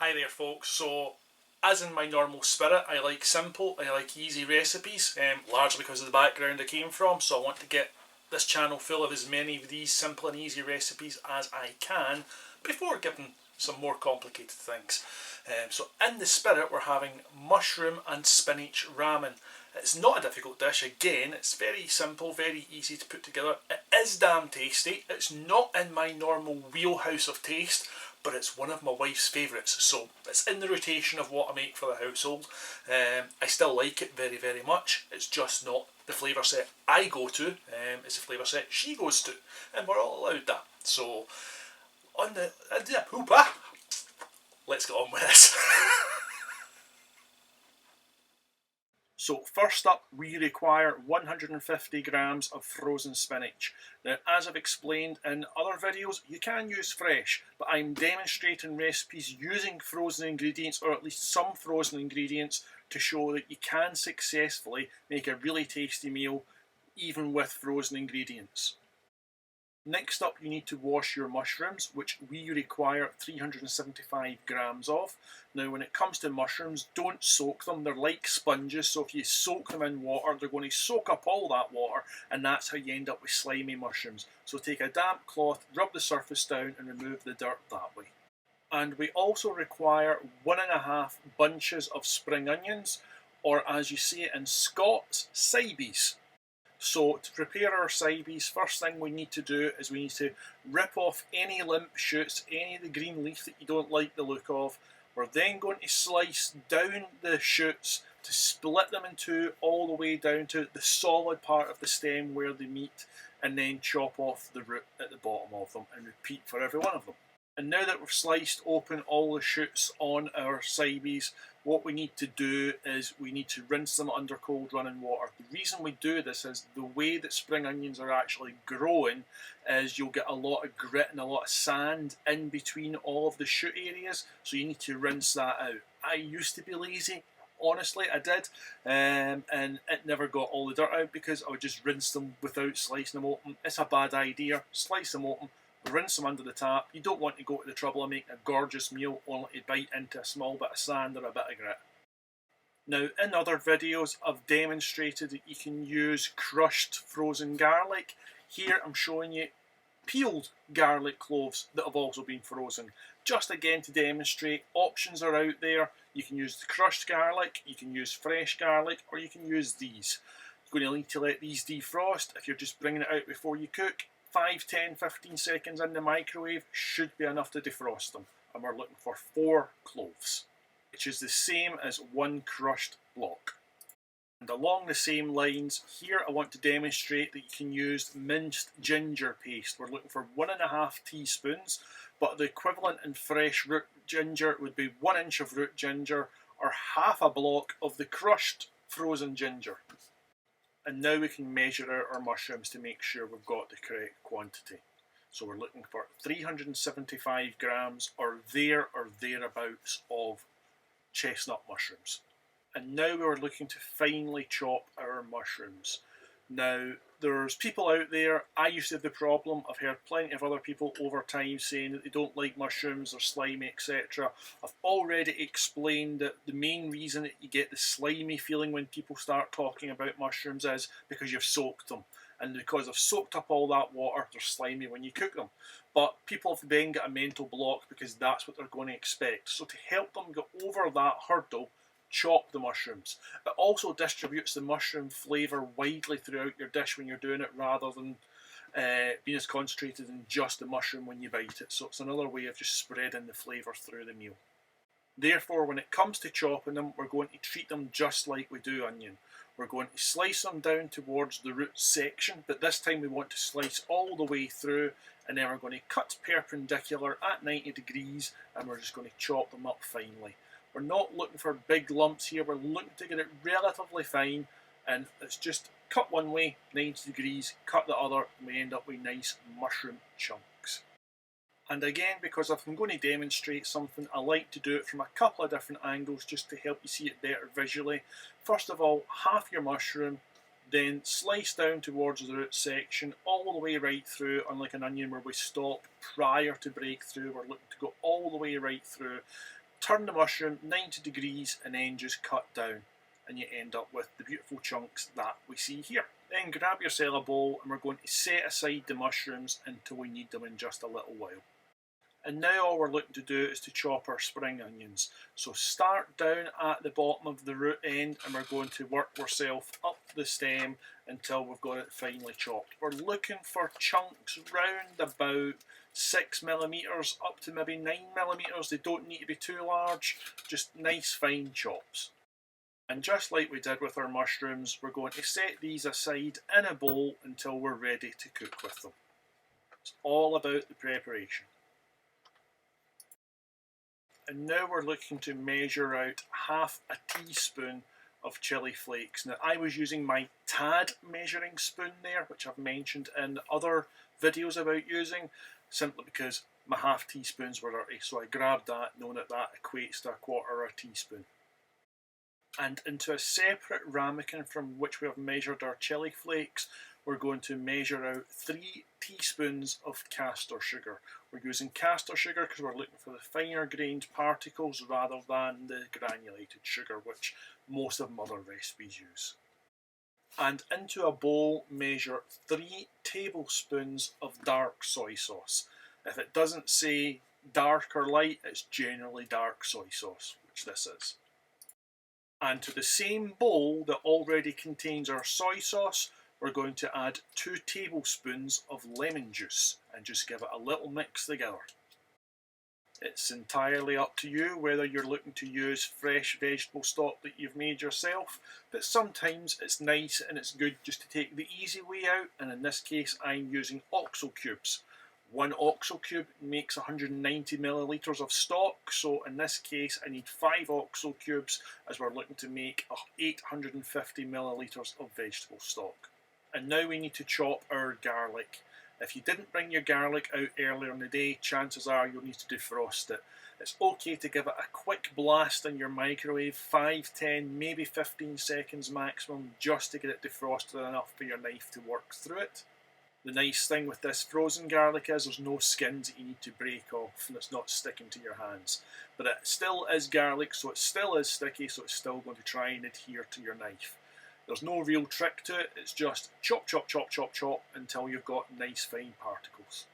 Hi there folks, so as in my normal spirit, I like simple, I like easy recipes, largely because of the background I came from, so I want to get this channel full of as many of these simple and easy recipes as I can before getting some more complicated things. So in the spirit we're having mushroom and spinach ramen. It's not a difficult dish, again, it's very simple, very easy to put together. It is damn tasty, it's not in my normal wheelhouse of taste, but it's one of my wife's favourites, so it's in the rotation of what I make for the household. I still like it very, very much. It's just not the flavour set I go to, it's the flavour set she goes to, and we're all allowed that. So, on the let's get on with this. So first up, we require 150 grams of frozen spinach. Now, as I've explained in other videos, you can use fresh, but I'm demonstrating recipes using frozen ingredients, or at least some frozen ingredients, to show that you can successfully make a really tasty meal even with frozen ingredients. Next up, you need to wash your mushrooms, which we require 375 grams of. Now, when it comes to mushrooms, don't soak them. They're like sponges, so if you soak them in water, they're going to soak up all that water, and that's how you end up with slimy mushrooms. So take a damp cloth, rub the surface down, and remove the dirt that way. And we also require 1.5 bunches of spring onions, or as you say it in Scots, syboes. So to prepare our syboes, first thing we need to do is we need to rip off any limp shoots, any of the green leaf that you don't like the look of. We're then going to slice down the shoots to split them in two all the way down to the solid part of the stem where they meet, and then chop off the root at the bottom of them and repeat for every one of them. And now that we've sliced open all the shoots on our syboes, what we need to do is we need to rinse them under cold running water. The reason we do this is the way that spring onions are actually growing is you'll get a lot of grit and a lot of sand in between all of the shoot areas, so you need to rinse that out. I used to be lazy, honestly I did, and it never got all the dirt out because I would just rinse them without slicing them open. It's a bad idea. Slice them open, rinse them under the tap. You don't want to go to the trouble of making a gorgeous meal only to bite into a small bit of sand or a bit of grit. Now, in other videos I've demonstrated that you can use crushed frozen garlic. Here I'm showing you peeled garlic cloves that have also been frozen. Just again to demonstrate, options are out there. You can use the crushed garlic, you can use fresh garlic, or you can use these. You're going to need to let these defrost. If you're just bringing it out before you cook, 5, 10, 15 seconds in the microwave should be enough to defrost them. And we're looking for 4 cloves, which is the same as 1 crushed block. And along the same lines, here I want to demonstrate that you can use minced ginger paste. We're looking for 1.5 teaspoons, but the equivalent in fresh root ginger would be 1 inch of root ginger, or half a block of the crushed frozen ginger. And now we can measure out our mushrooms to make sure we've got the correct quantity. So we're looking for 375 grams or thereabouts of chestnut mushrooms. And now we're looking to finely chop our mushrooms. Now, there's people out there, I used to have the problem, I've heard plenty of other people over time saying that they don't like mushrooms or slimy, etc. I've already explained that the main reason that you get the slimy feeling when people start talking about mushrooms is because you've soaked them. And because they've soaked up all that water, they're slimy when you cook them. But people have then got a mental block because that's what they're going to expect. So to help them get over that hurdle, chop the mushrooms. It also distributes the mushroom flavour widely throughout your dish when you're doing it, rather than being as concentrated in just the mushroom when you bite it. So it's another way of just spreading the flavour through the meal. Therefore, when it comes to chopping them, we're going to treat them just like we do onion. We're going to slice them down towards the root section, but this time we want to slice all the way through, and then we're going to cut perpendicular at 90 degrees, and we're just going to chop them up finely. We're not looking for big lumps here, we're looking to get it relatively fine, and it's just cut one way, 90 degrees, cut the other, and we end up with nice mushroom chunks. And again, because if I'm going to demonstrate something, I like to do it from a couple of different angles just to help you see it better visually. First of all, half your mushroom, then slice down towards the root section, all the way right through, unlike an onion where we stop prior to breakthrough. We're looking to go all the way right through. turn the mushroom 90 degrees and then just cut down, and you end up with the beautiful chunks that we see here. Then grab yourself a bowl and we're going to set aside the mushrooms until we need them in just a little while. And now all we're looking to do is to chop our spring onions. So start down at the bottom of the root end and we're going to work ourselves up the stem until we've got it finely chopped. We're looking for chunks round about 6mm up to maybe 9mm. They don't need to be too large, just nice fine chops. And just like we did with our mushrooms, we're going to set these aside in a bowl until we're ready to cook with them. It's all about the preparation. And now we're looking to measure out half a teaspoon of chili flakes. Now I was using my Tad measuring spoon there, which I've mentioned in other videos about using, simply because my half teaspoons were dirty. So I grabbed that, knowing that that equates to a quarter of a teaspoon. And into a separate ramekin from which we have measured our chili flakes, we're going to measure out 3 teaspoons of castor sugar. We're using castor sugar because we're looking for the finer grained particles rather than the granulated sugar, which most of other recipes use. And into a bowl, measure 3 tablespoons of dark soy sauce. If it doesn't say dark or light, it's generally dark soy sauce, which this is. And to the same bowl that already contains our soy sauce, we're going to add 2 tablespoons of lemon juice and just give it a little mix together. It's entirely up to you whether you're looking to use fresh vegetable stock that you've made yourself, but sometimes it's nice and it's good just to take the easy way out, and in this case I'm using oxo cubes. 1 oxo cube makes 190 millilitres of stock, so in this case I need 5 oxo cubes as we're looking to make 850 millilitres of vegetable stock. And now we need to chop our garlic. If you didn't bring your garlic out earlier in the day, chances are you'll need to defrost it. It's okay to give it a quick blast in your microwave, 5, 10, maybe 15 seconds maximum, just to get it defrosted enough for your knife to work through it. The nice thing with this frozen garlic is there's no skins that you need to break off and it's not sticking to your hands. But it still is garlic, so it still is sticky, so it's still going to try and adhere to your knife. There's no real trick to it, it's just chop, chop, chop, chop, chop until you've got nice fine particles.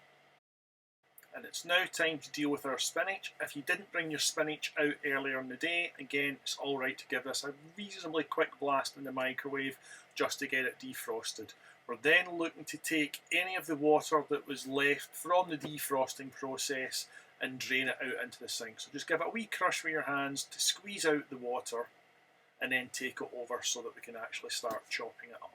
And it's now time to deal with our spinach. If you didn't bring your spinach out earlier in the day, again, it's alright to give this a reasonably quick blast in the microwave just to get it defrosted. We're then looking to take any of the water that was left from the defrosting process and drain it out into the sink. So just give it a wee crush with your hands to squeeze out the water and then take it over so that we can actually start chopping it up.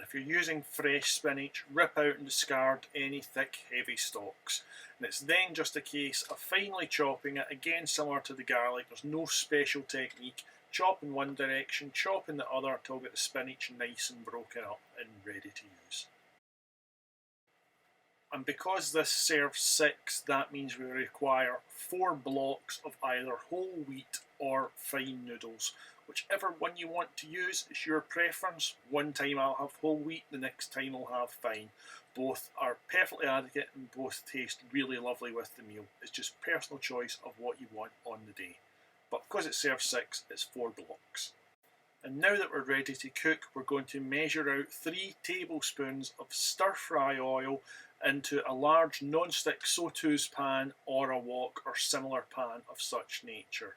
If you're using fresh spinach, rip out and discard any thick, heavy stalks. And it's then just a case of finely chopping it, again similar to the garlic. There's no special technique. Chop in one direction, chop in the other until we get the spinach nice and broken up and ready to use. And because this serves 6, that means we require 4 blocks of either whole wheat or fine noodles. Whichever one you want to use is your preference. One time I'll have whole wheat, the next time I'll have fine. Both are perfectly adequate and both taste really lovely with the meal. It's just personal choice of what you want on the day. But because it serves 6, it's 4 blocks. And now that we're ready to cook, we're going to measure out 3 tablespoons of stir-fry oil into a large non-stick Sauteuse pan or a wok or similar pan of such nature.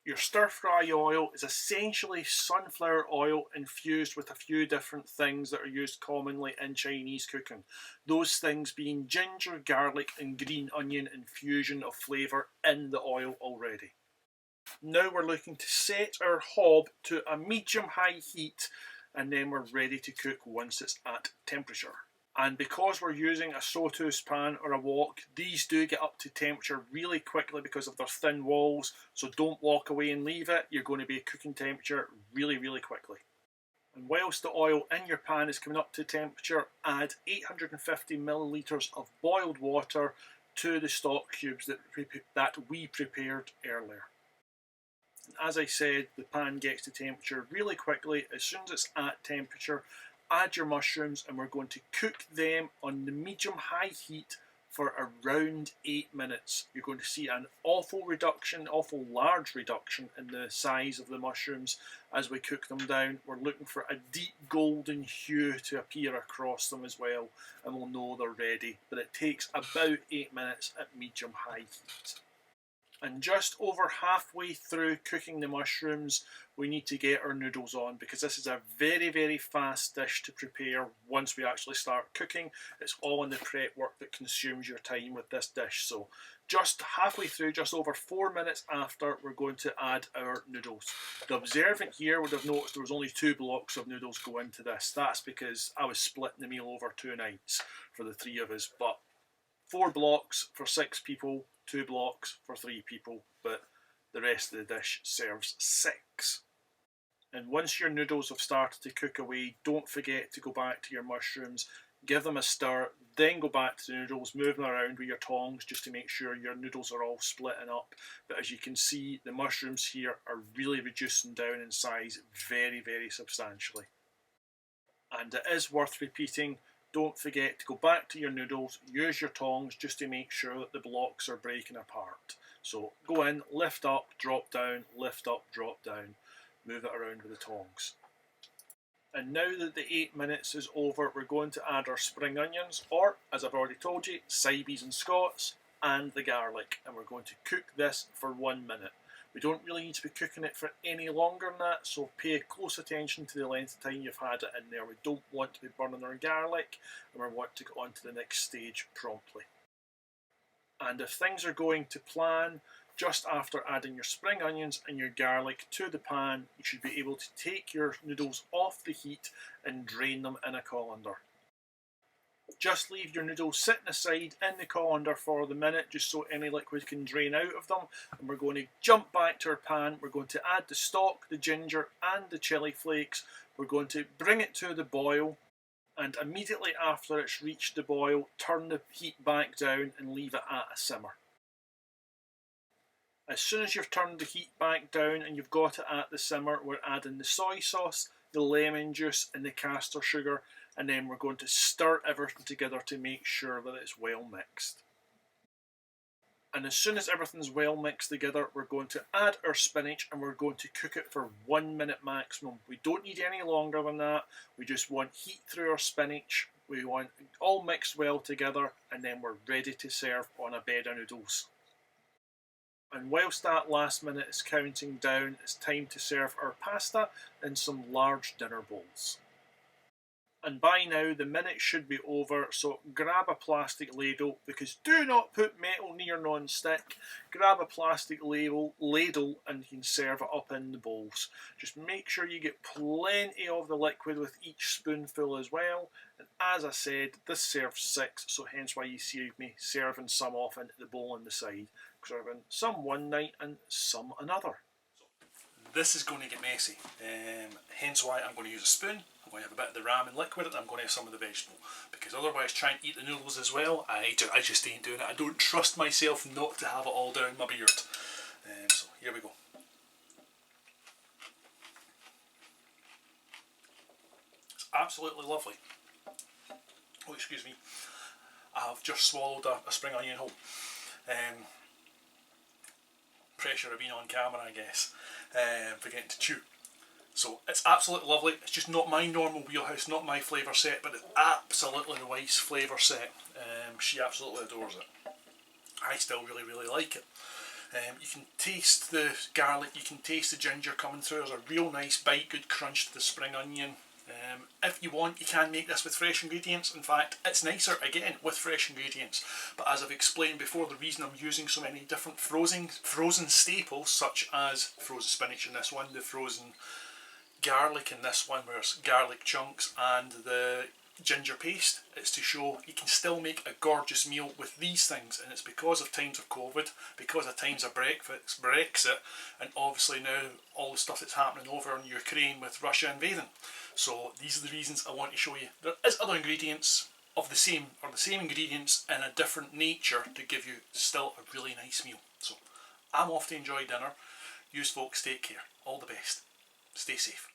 Your stir-fry oil is essentially sunflower oil infused with a few different things that are used commonly in Chinese cooking. Those things being ginger, garlic and green onion infusion of flavour in the oil already. Now we're looking to set our hob to a medium-high heat and then we're ready to cook once it's at temperature. And because we're using a Sauteuse pan or a wok, these do get up to temperature really quickly because of their thin walls, so don't walk away and leave it. You're going to be cooking temperature really, really quickly. And whilst the oil in your pan is coming up to temperature, add 850 millilitres of boiled water to the stock cubes that we prepared earlier. And as I said, the pan gets to temperature really quickly. As soon as it's at temperature, add your mushrooms and we're going to cook them on the medium-high heat for around 8 minutes. You're going to see an awful large reduction in the size of the mushrooms as we cook them down. We're looking for a deep golden hue to appear across them as well, and we'll know they're ready. But it takes about 8 minutes at medium-high heat. And just over halfway through cooking the mushrooms, we need to get our noodles on, because this is a very, very fast dish to prepare once we actually start cooking. It's all in the prep work that consumes your time with this dish. So just halfway through, just over 4 minutes after, we're going to add our noodles. The observant here would have noticed there was only 2 blocks of noodles go into this. That's because I was splitting the meal over 2 nights for the 3 of us, but 4 blocks for 6 people, 2 blocks for 3 people, but the rest of the dish serves 6. And once your noodles have started to cook away, don't forget to go back to your mushrooms, give them a stir, then go back to the noodles, move them around with your tongs just to make sure your noodles are all splitting up. But as you can see, the mushrooms here are really reducing down in size very, very substantially. And it is worth repeating, don't forget to go back to your noodles, use your tongs just to make sure that the blocks are breaking apart. So go in, lift up, drop down, lift up, drop down, move it around with the tongs. And now that the 8 minutes is over, we're going to add our spring onions, or as I've already told you, syboes and Scots, and the garlic, and we're going to cook this for 1 minute. We don't really need to be cooking it for any longer than that, so pay close attention to the length of time you've had it in there. We don't want to be burning our garlic, and we want to go on to the next stage promptly. And if things are going to plan, just after adding your spring onions and your garlic to the pan, you should be able to take your noodles off the heat and drain them in a colander. Just leave your noodles sitting aside in the colander for the minute, just so any liquid can drain out of them. And we're going to jump back to our pan. We're going to add the stock, the ginger and the chilli flakes. We're going to bring it to the boil, and immediately after it's reached the boil, turn the heat back down and leave it at a simmer. As soon as you've turned the heat back down and you've got it at the simmer, we're adding the soy sauce, the lemon juice and the castor sugar, and then we're going to stir everything together to make sure that it's well mixed. And as soon as everything's well mixed together, we're going to add our spinach and we're going to cook it for 1 minute maximum. We don't need any longer than that. We just want heat through our spinach. We want it all mixed well together, and then we're ready to serve on a bed of noodles. And whilst that last minute is counting down, it's time to serve our pasta in some large dinner bowls. And by now the minute should be over, so grab a plastic ladle, because do not put metal near non-stick. Grab a plastic ladle and you can serve it up in the bowls. Just make sure you get plenty of the liquid with each spoonful as well. And as I said, this serves 6, so hence why you see me serving some off into the bowl on the side. Serving some one night and some another. This is going to get messy, hence why I'm going to use a spoon. I'm going to have a bit of the ramen liquid and I'm going to have some of the vegetable, because otherwise trying to eat the noodles as well, I just ain't doing it. I don't trust myself not to have it all down my beard. So here we go. It's absolutely lovely. Oh, excuse me. I've just swallowed a spring onion whole. Pressure of being on camera, I guess, forgetting to chew. So it's absolutely lovely. It's just not my normal wheelhouse, not my flavour set, but it's absolutely the wife's flavour set. She absolutely adores it. I still really, really like it. You can taste the garlic, you can taste the ginger coming through. There's a real nice bite, good crunch to the spring onion. If you want, you can make this with fresh ingredients. In fact, it's nicer again with fresh ingredients. But as I've explained before, the reason I'm using so many different frozen staples, such as frozen spinach in this one, the frozen garlic in this one, where it's garlic chunks, and the ginger paste, is to show you can still make a gorgeous meal with these things. And it's because of times of COVID, because of times of Brexit, and obviously now all the stuff that's happening over in Ukraine with Russia invading. So these are the reasons I want to show you. There is other ingredients of the same ingredients in a different nature to give you still a really nice meal. So I'm off to enjoy dinner. You folks take care. All the best. Stay safe.